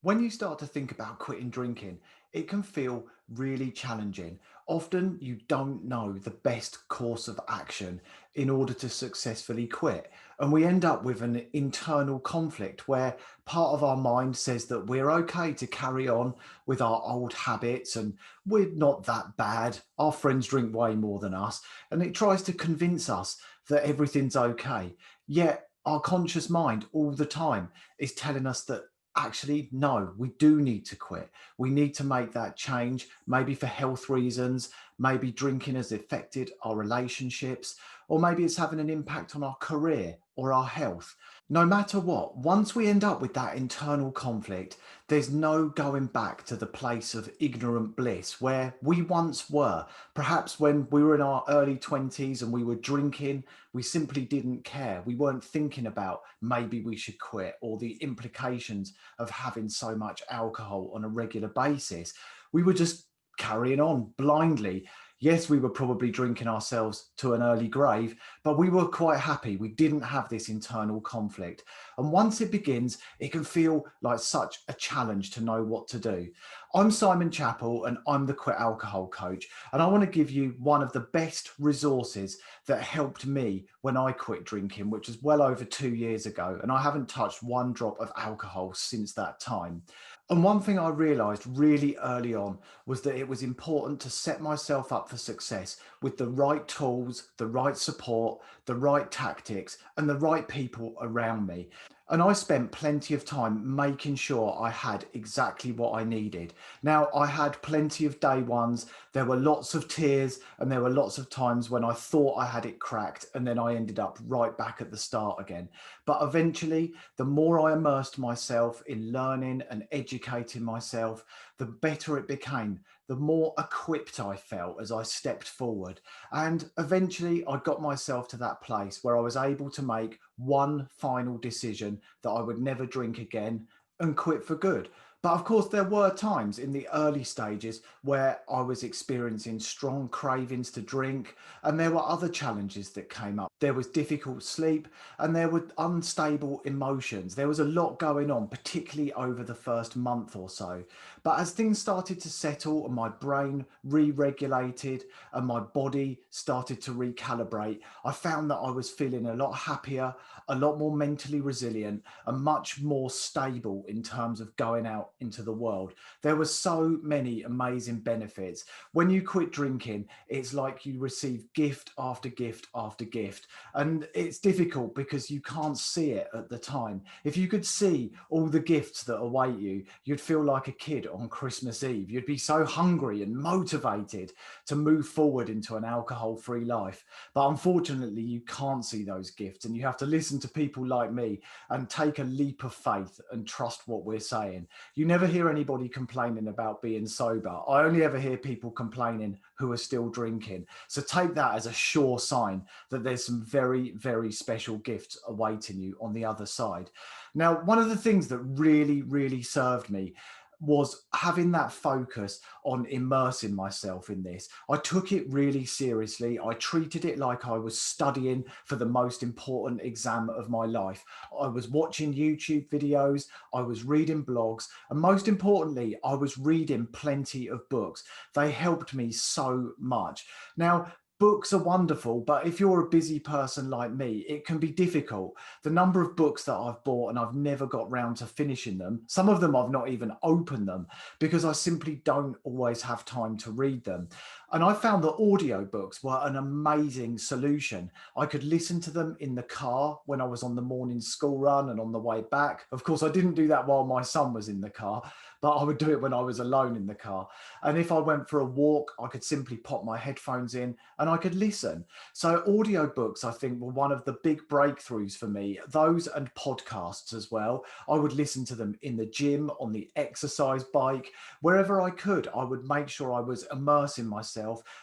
When you start to think about quitting drinking, it can feel really challenging. Often you don't know the best course of action in order to successfully quit. And we end up with an internal conflict where part of our mind says that we're okay to carry on with our old habits and we're not that bad. Our friends drink way more than us. And it tries to convince us that everything's okay. Yet our conscious mind all the time is telling us that actually, no, we do need to quit. We need to make that change, maybe for health reasons, maybe drinking has affected our relationships, or maybe it's having an impact on our career or our health. No matter what, once we end up with that internal conflict, there's no going back to the place of ignorant bliss where we once were. Perhaps when we were in our early 20s and we were drinking, we simply didn't care. We weren't thinking about maybe we should quit or the implications of having so much alcohol on a regular basis. We were just carrying on blindly. Yes, we were probably drinking ourselves to an early grave, but we were quite happy. We didn't have this internal conflict. And once it begins, it can feel like such a challenge to know what to do. I'm Simon Chapple and I'm the Quit Alcohol Coach. And I want to give you one of the best resources that helped me when I quit drinking, which was well over 2 years ago. And I haven't touched one drop of alcohol since that time. And one thing I realized really early on was that it was important to set myself up for success with the right tools, the right support, the right tactics, and the right people around me. And I spent plenty of time making sure I had exactly what I needed. Now, I had plenty of day ones. There were lots of tears, and there were lots of times when I thought I had it cracked, and then I ended up right back at the start again. But eventually, the more I immersed myself in learning and educating myself, the better it became, the more equipped I felt as I stepped forward. And eventually, I got myself to that place where I was able to make one final decision that I would never drink again and quit for good. But of course, there were times in the early stages where I was experiencing strong cravings to drink, and there were other challenges that came up. There was difficult sleep, and there were unstable emotions. There was a lot going on, particularly over the first month or so. But as things started to settle and my brain re regulated and my body started to recalibrate, I found that I was feeling a lot happier, a lot more mentally resilient, and much more stable in terms of going out into the world. There were so many amazing benefits. When you quit drinking, it's like you receive gift after gift after gift. And it's difficult because you can't see it at the time. If you could see all the gifts that await you, you'd feel like a kid on Christmas Eve. You'd be so hungry and motivated to move forward into an alcohol-free life. But unfortunately, you can't see those gifts, and you have to listen to people like me and take a leap of faith and trust what we're saying. You never hear anybody complaining about being sober. I only ever hear people complaining who are still drinking. So take that as a sure sign that there's some very, very special gifts awaiting you on the other side. Now, one of the things that really, really served me was having that focus on immersing myself in this. I took it really seriously. I treated it like I was studying for the most important exam of my life. I was watching YouTube videos, I was reading blogs, and most importantly, I was reading plenty of books. They helped me so much. Now, books are wonderful, but if you're a busy person like me, it can be difficult. The number of books that I've bought and I've never got round to finishing them, some of them I've not even opened them because I simply don't always have time to read them. And I found that audiobooks were an amazing solution. I could listen to them in the car when I was on the morning school run and on the way back. Of course, I didn't do that while my son was in the car, but I would do it when I was alone in the car. And if I went for a walk, I could simply pop my headphones in and I could listen. So audiobooks, I think, were one of the big breakthroughs for me. Those and podcasts as well. I would listen to them in the gym, on the exercise bike, wherever I could. I would make sure I was immersing myself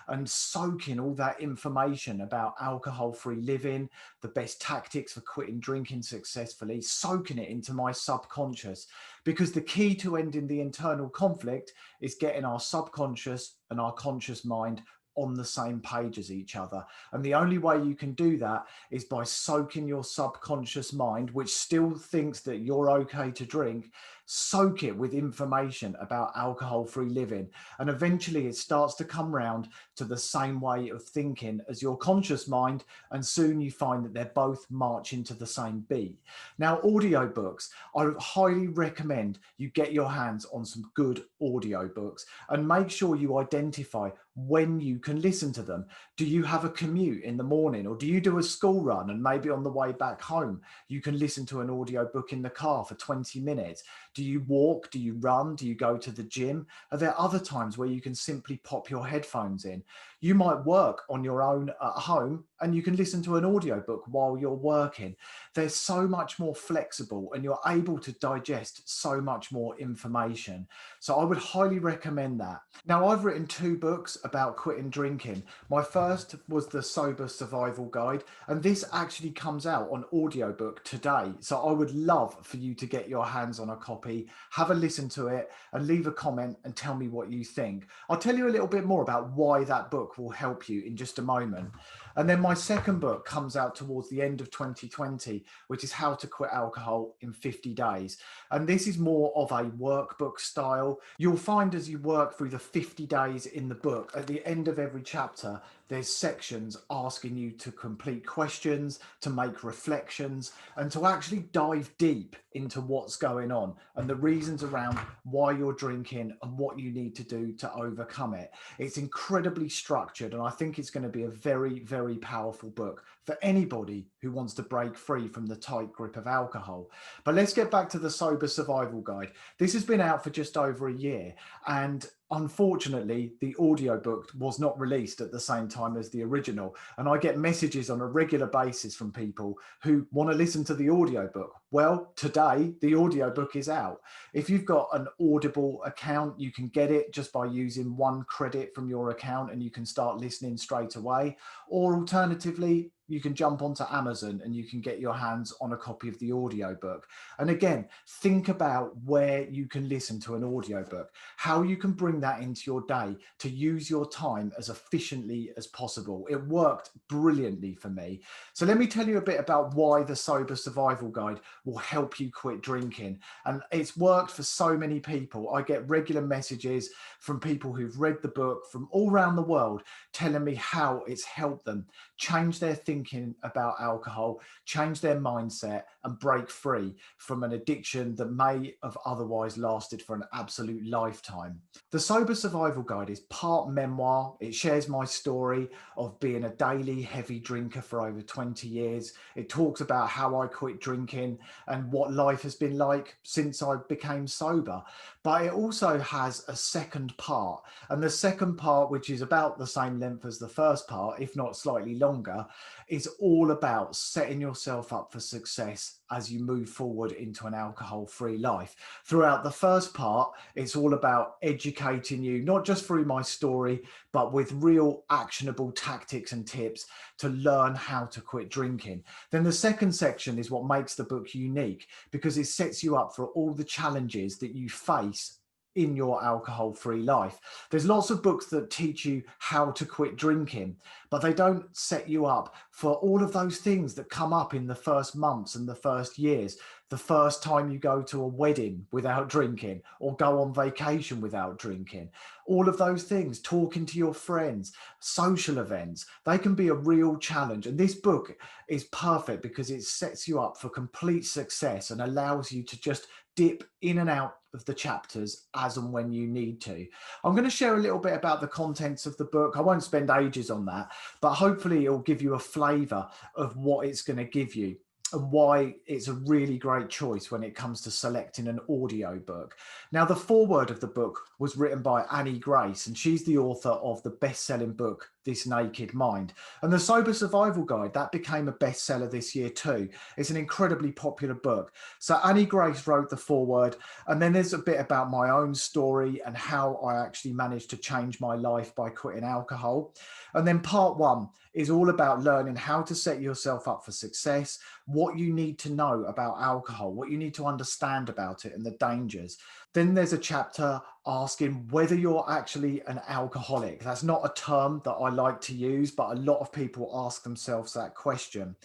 and soaking all that information about alcohol-free living, the best tactics for quitting drinking successfully, soaking it into my subconscious. Because the key to ending the internal conflict is getting our subconscious and our conscious mind on the same page as each other. And the only way you can do that is by soaking your subconscious mind, which still thinks that you're okay to drink, soak it with information about alcohol-free living, and eventually it starts to come round to the same way of thinking as your conscious mind, and soon you find that they're both marching to the same beat. Now, audiobooks, I highly recommend you get your hands on some good audiobooks and make sure you identify when you can listen to them. Do you have a commute in the morning, or do you do a school run and maybe on the way back home you can listen to an audiobook in the car for 20 minutes? Do you walk? Do you run? Do you go to the gym? Are there other times where you can simply pop your headphones in? You might work on your own at home and you can listen to an audiobook while you're working. They're so much more flexible and you're able to digest so much more information. So I would highly recommend that. Now, I've written two books about quitting drinking. My first was the Sober Survival Guide, and this actually comes out on audiobook today. So I would love for you to get your hands on a copy, have a listen to it, and leave a comment and tell me what you think. I'll tell you a little bit more about why that book will help you in just a moment. And then my second book comes out towards the end of 2020, which is How to Quit Alcohol in 50 Days. And this is more of a workbook style. You'll find as you work through the 50 days in the book, at the end of every chapter, there's sections asking you to complete questions, to make reflections, and to actually dive deep into what's going on and the reasons around why you're drinking and what you need to do to overcome it. It's incredibly structured, and I think it's going to be a very, very powerful book for anybody who wants to break free from the tight grip of alcohol. But let's get back to the Sober Survival Guide. This has been out for just over a year, and unfortunately, the audiobook was not released at the same time as the original. And I get messages on a regular basis from people who want to listen to the audiobook. Well, today, the audiobook is out. If you've got an Audible account, you can get it just by using one credit from your account and you can start listening straight away. Or alternatively, you can jump onto Amazon and you can get your hands on a copy of the audiobook. And again, think about where you can listen to an audiobook, how you can bring that into your day to use your time as efficiently as possible. It worked brilliantly for me. So let me tell you a bit about why the Sober Survival Guide will help you quit drinking. And it's worked for so many people. I get regular messages from people who've read the book from all around the world telling me how it's helped them change their thinking about alcohol, change their mindset, and break free from an addiction that may have otherwise lasted for an absolute lifetime. The Sober Survival Guide is part memoir. It shares my story of being a daily heavy drinker for over 20 years. It talks about how I quit drinking and what life has been like since I became sober. But it also has a second part. And the second part, which is about the same length as the first part, if not slightly longer, is all about setting yourself up for success as you move forward into an alcohol-free life. Throughout the first part, it's all about educating you, not just through my story, but with real actionable tactics and tips to learn how to quit drinking. Then the second section is what makes the book unique, because it sets you up for all the challenges that you face in your alcohol-free life. There's lots of books that teach you how to quit drinking, but they don't set you up for all of those things that come up in the first months and the first years. The first time you go to a wedding without drinking, or go on vacation without drinking, all of those things, talking to your friends, social events, they can be a real challenge. And this book is perfect because it sets you up for complete success and allows you to just dip in and out of the chapters as and when you need to. I'm going to share a little bit about the contents of the book. I won't spend ages on that, but hopefully it'll give you a flavor of what it's going to give you and why it's a really great choice when it comes to selecting an audio book. Now, the foreword of the book was written by Annie Grace, and she's the author of the best-selling book, This Naked Mind. And the Sober Survival Guide, that became a bestseller this year too. It's an incredibly popular book. So Annie Grace wrote the foreword, and then there's a bit about my own story and how I actually managed to change my life by quitting alcohol. And then part one is all about learning how to set yourself up for success, what you need to know about alcohol, what you need to understand about it and the dangers. Then there's a chapter asking whether you're actually an alcoholic. That's not a term that I like to use, but a lot of people ask themselves that question.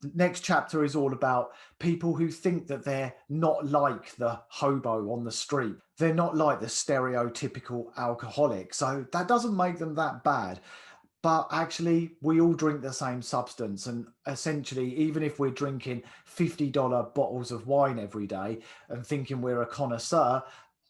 The next chapter is all about people who think that they're not like the hobo on the street. They're not like the stereotypical alcoholic. So that doesn't make them that bad. But actually, we all drink the same substance. And essentially, even if we're drinking $50 bottles of wine every day and thinking we're a connoisseur,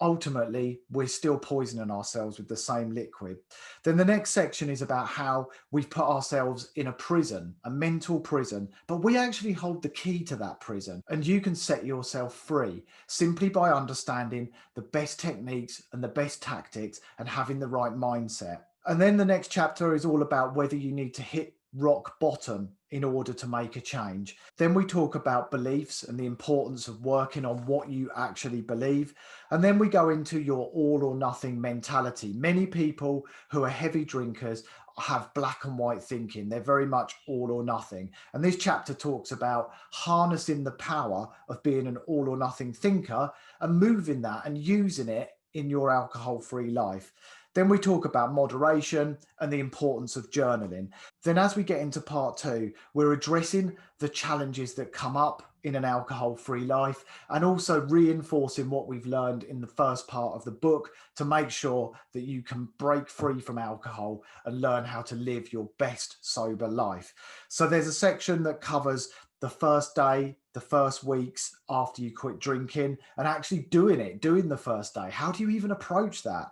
ultimately, we're still poisoning ourselves with the same liquid. Then the next section is about how we've put ourselves in a prison, a mental prison, but we actually hold the key to that prison. And you can set yourself free simply by understanding the best techniques and the best tactics and having the right mindset. And then the next chapter is all about whether you need to hit rock bottom in order to make a change. Then we talk about beliefs and the importance of working on what you actually believe. And then we go into your all or nothing mentality. Many people who are heavy drinkers have black and white thinking. They're very much all or nothing. And this chapter talks about harnessing the power of being an all or nothing thinker and moving that and using it in your alcohol free life. Then we talk about moderation and the importance of journaling. Then, as we get into part two, we're addressing the challenges that come up in an alcohol free life and also reinforcing what we've learned in the first part of the book to make sure that you can break free from alcohol and learn how to live your best sober life. So, there's a section that covers the first day, the first weeks after you quit drinking, and actually doing the first day. How do you even approach that?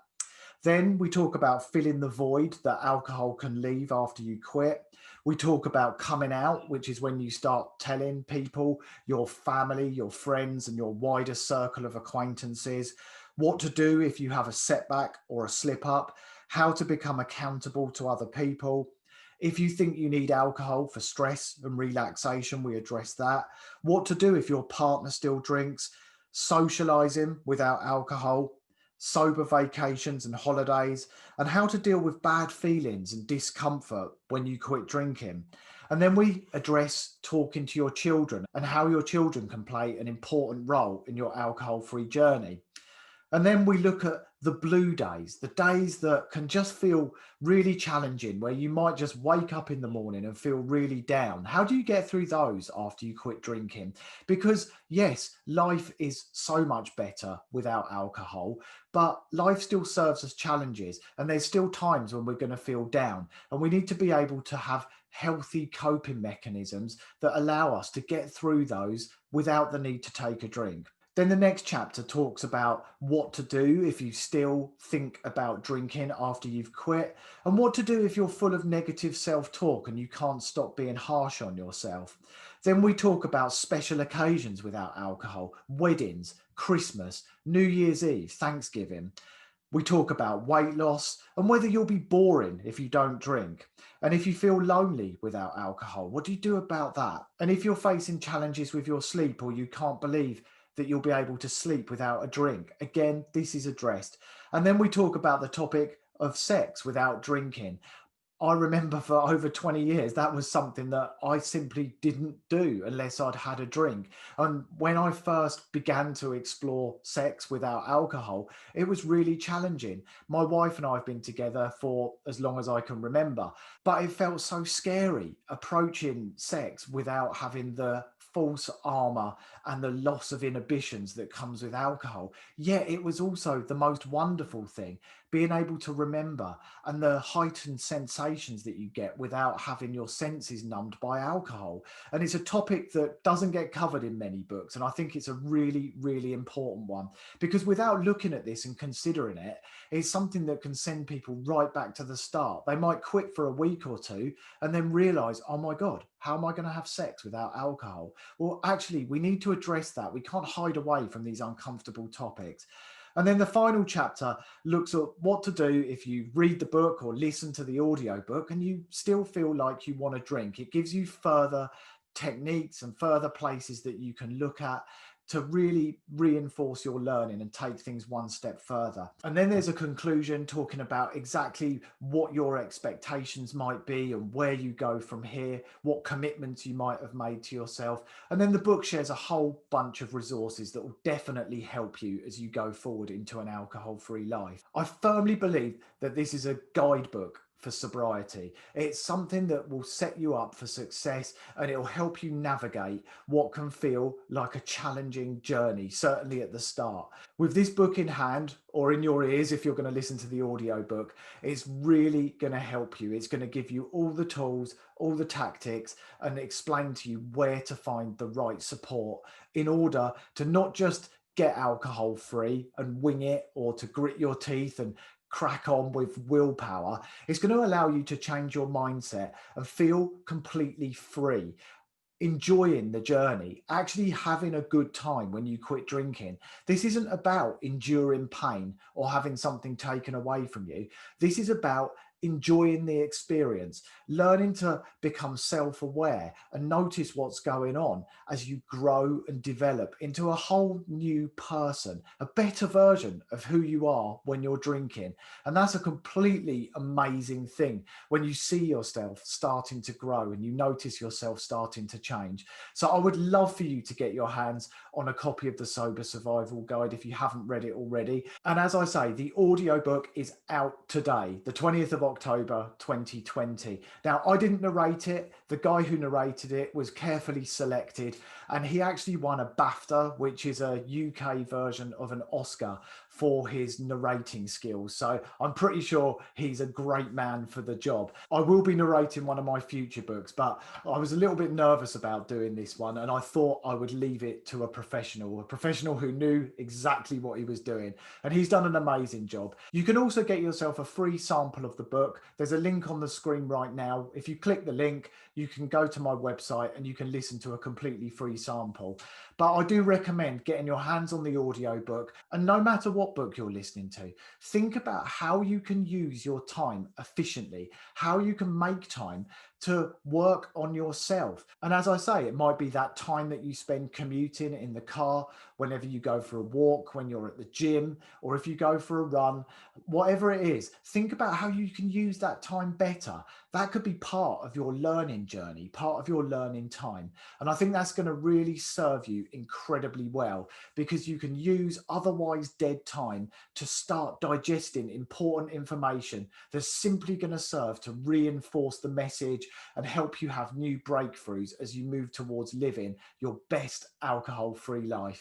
Then we talk about filling the void that alcohol can leave after you quit. We talk about coming out, which is when you start telling people, your family, your friends, and your wider circle of acquaintances, what to do if you have a setback or a slip up, how to become accountable to other people. If you think you need alcohol for stress and relaxation, we address that. What to do if your partner still drinks, socializing without alcohol, sober vacations and holidays, and how to deal with bad feelings and discomfort when you quit drinking. And then we address talking to your children and how your children can play an important role in your alcohol free journey. And then we look at the blue days, the days that can just feel really challenging, where you might just wake up in the morning and feel really down. How do you get through those after you quit drinking? Because, yes, life is so much better without alcohol, but life still serves us challenges. And there's still times when we're going to feel down. And we need to be able to have healthy coping mechanisms that allow us to get through those without the need to take a drink. Then the next chapter talks about what to do if you still think about drinking after you've quit, and what to do if you're full of negative self talk and you can't stop being harsh on yourself. Then we talk about special occasions without alcohol, weddings, Christmas, New Year's Eve, Thanksgiving. We talk about weight loss and whether you'll be boring if you don't drink. And if you feel lonely without alcohol, what do you do about that? And if you're facing challenges with your sleep or you can't believe that you'll be able to sleep without a drink, again, this is addressed. And then we talk about the topic of sex without drinking. I remember for over 20 years, that was something that I simply didn't do unless I'd had a drink. And when I first began to explore sex without alcohol, it was really challenging. My wife and I have been together for as long as I can remember, but it felt so scary approaching sex without having the false armor and the loss of inhibitions that comes with alcohol. Yet it was also the most wonderful thing, being able to remember and the heightened sensations that you get without having your senses numbed by alcohol. And it's a topic that doesn't get covered in many books. And I think it's a really, really important one because without looking at this and considering it, it's something that can send people right back to the start. They might quit for a week or two and then realize, oh my God, how am I going to have sex without alcohol? Well, actually, we need to address that. We can't hide away from these uncomfortable topics. And then the final chapter looks at what to do if you read the book or listen to the audio book and you still feel like you want to drink. It gives you further techniques and further places that you can look at to really reinforce your learning and take things one step further. And then there's a conclusion talking about exactly what your expectations might be and where you go from here, what commitments you might have made to yourself. And then the book shares a whole bunch of resources that will definitely help you as you go forward into an alcohol-free life. I firmly believe that this is a guidebook for sobriety. It's something that will set you up for success, and it'll help you navigate what can feel like a challenging journey, certainly at the start. With this book in hand, or in your ears if you're going to listen to the audio book, it's really going to help you. It's going to give you all the tools, all the tactics, and explain to you where to find the right support in order to not just get alcohol free and wing it, or to grit your teeth and crack on with willpower. It's going to allow you to change your mindset and feel completely free, enjoying the journey, actually having a good time when you quit drinking. This isn't about enduring pain or having something taken away from you. This is about enjoying the experience, learning to become self aware and notice what's going on as you grow and develop into a whole new person, a better version of who you are when you're drinking. And that's a completely amazing thing when you see yourself starting to grow and you notice yourself starting to change. So I would love for you to get your hands on a copy of the Sober Survival Guide if you haven't read it already. And as I say, the audiobook is out today, the 20th of October 2020. Now, I didn't narrate it. The guy who narrated it was carefully selected, and he actually won a BAFTA, which is a UK version of an Oscar, for his narrating skills. So I'm pretty sure he's a great man for the job. I will be narrating one of my future books, but I was a little bit nervous about doing this one, and I thought I would leave it to a professional who knew exactly what he was doing. And he's done an amazing job. You can also get yourself a free sample of the book. There's a link on the screen right now. If you click the link, you can go to my website and you can listen to a completely free sample. But I do recommend getting your hands on the audiobook. And no matter what book you're listening to, think about how you can use your time efficiently, how you can make time to work on yourself. And as I say, it might be that time that you spend commuting in the car, whenever you go for a walk, when you're at the gym, or if you go for a run, whatever it is, think about how you can use that time better. That could be part of your learning journey, part of your learning time. And I think that's going to really serve you incredibly well, because you can use otherwise dead time to start digesting important information that's simply going to serve to reinforce the message and help you have new breakthroughs as you move towards living your best alcohol-free life.